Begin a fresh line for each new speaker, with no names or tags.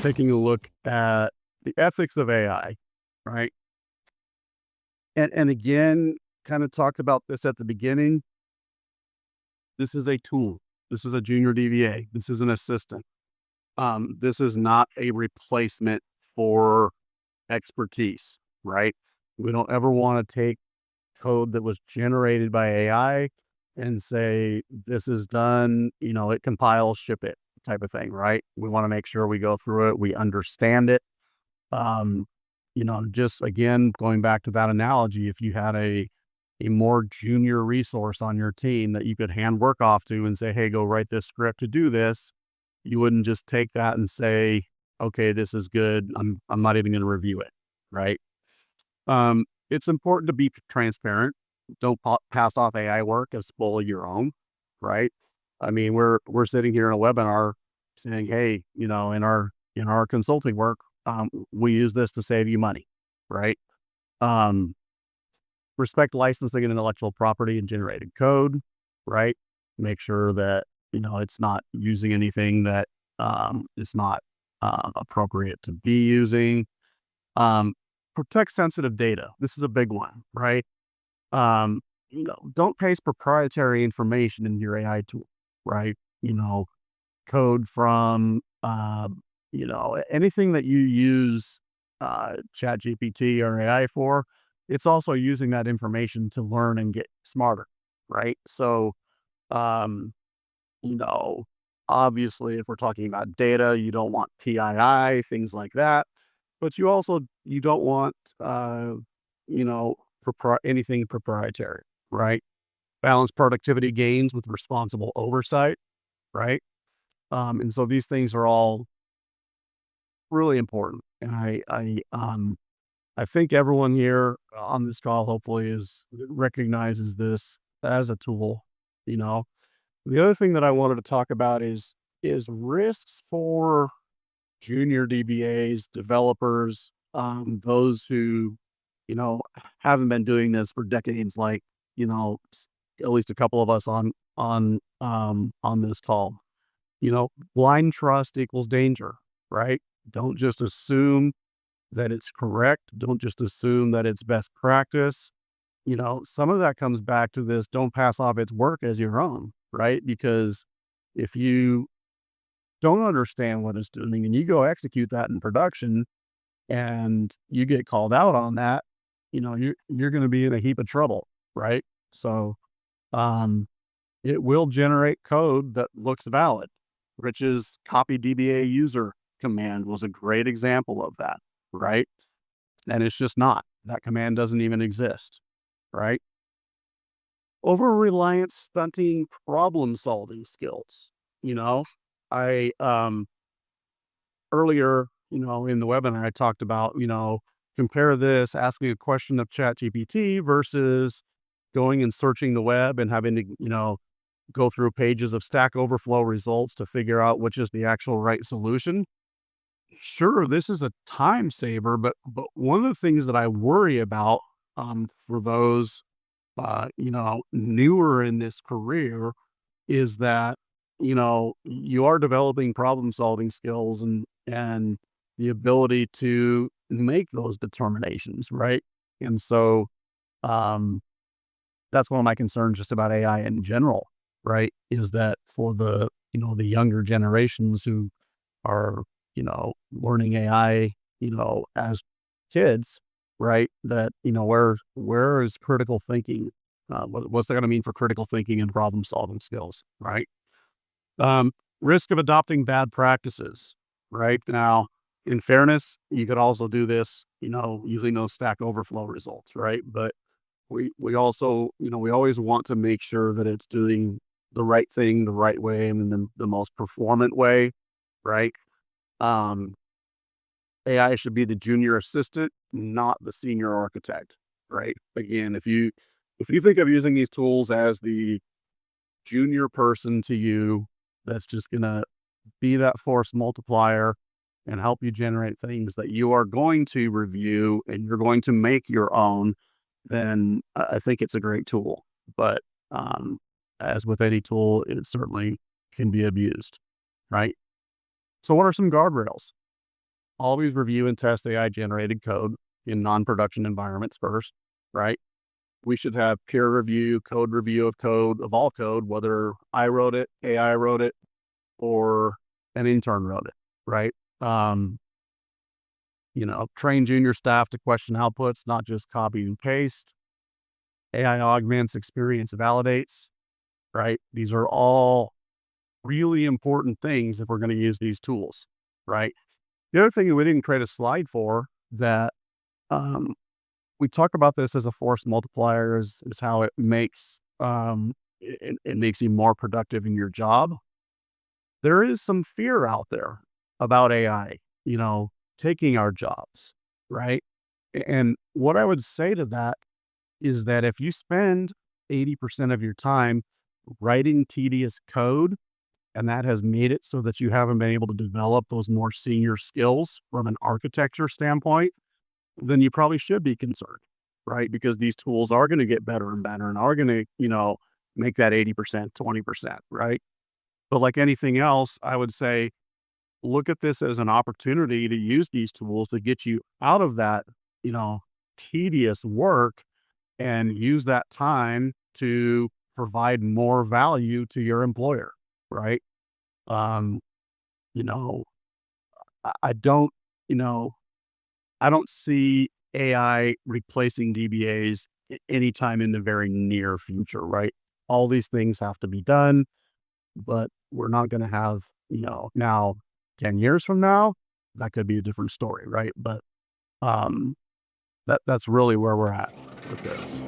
taking a look at the ethics of AI, right? And again, kind of talked about this at the beginning. This is a tool. This is a junior DVA. This is an assistant. This is not a replacement for expertise, right? We don't ever want to take code that was generated by AI and say, this is done, it compiles, ship it type of thing, right? We want to make sure we go through it, we understand it. Um, just again, going back to that analogy, if you had a more junior resource on your team that you could hand work off to and say, hey, go write this script to do this, you wouldn't just take that and say, okay, this is good. I'm not even going to review it, right? It's important to be transparent. Don't pass off AI work as fully your own, right? I mean, we're sitting here in a webinar saying, hey, in our consulting work, we use this to save you money, right? Um, Respect licensing and intellectual property and generated code, right? Make sure that it's not using anything that is not appropriate to be using. Protect sensitive data. This is a big one, right? Don't paste proprietary information in your AI tool, right? Code from, anything that you use ChatGPT or AI for, it's also using that information to learn and get smarter, right? So, um, you know, obviously, if we're talking about data, you don't want PII, things like that, but you don't want, you know, anything proprietary, right? Balance productivity gains with responsible oversight, right? And so these things are all really important. And I think everyone here on this call hopefully recognizes this as a tool. You know, the other thing that I wanted to talk about is risks for junior DBAs, developers, those who haven't been doing this for decades, like at least a couple of us on this call. Blind trust equals danger, right? Don't just assume that it's correct. Don't just assume that it's best practice. Some of that comes back to this: don't pass off its work as your own, right? Because if you don't understand what it's doing and you go execute that in production and you get called out on that, you're going to be in a heap of trouble, right? So, um, it will generate code that looks valid. Rich's copy DBA user command was a great example of that, right? And it's just not. That command doesn't even exist, right? Over reliance stunting problem solving skills. You know, I earlier, in the webinar, I talked about, compare this asking a question of ChatGPT versus going and searching the web and having to, go through pages of Stack Overflow results to figure out which is the actual right solution. Sure, this is a time saver, but one of the things that I worry about for those newer in this career is that you are developing problem solving skills and the ability to make those determinations, right? And so um, that's one of my concerns just about AI in general, right? Is that for the younger generations who are, learning AI, as kids, right? That, where is critical thinking? What's that going to mean for critical thinking and problem solving skills, right? Um, Risk of adopting bad practices, right? Now, in fairness, you could also do this, using those Stack Overflow results, right? But we also, we always want to make sure that it's doing the right thing the right way and the most performant way, right? Um, AI should be the junior assistant, not the senior architect, right? Again, if you think of using these tools as the junior person to you, that's just gonna be that force multiplier and help you generate things that you are going to review and you're going to make your own, then I think it's a great tool. But as with any tool, it certainly can be abused, right? So what are some guardrails? always review and test AI generated code in non-production environments first, right? We should have peer review of code, of all code, whether I wrote it, AI wrote it, or an intern wrote it, right? Um, Train junior staff to question outputs, not just copy and paste. AI augments, experience validates, right? These are all really important things if we're going to use these tools, right? The other thing that we didn't create a slide for that um, we talk about this as a force multiplier is how it makes it makes you more productive in your job. There is some fear out there about AI, taking our jobs, right? And what I would say to that is that if you spend 80% of your time writing tedious code, and that has made it so that you haven't been able to develop those more senior skills from an architecture standpoint, then you probably should be concerned, right? Because these tools are going to get better and better and are going to, make that 80%, 20%, right? But like anything else, I would say, look at this as an opportunity to use these tools to get you out of that, you know, tedious work and use that time to provide more value to your employer, right? Um, you know, I don't, you know, I don't see AI replacing DBAs anytime in the very near future, right? All these things have to be done, but we're not going to have, now 10 years from now, that could be a different story, right? But um, that's really where we're at with this.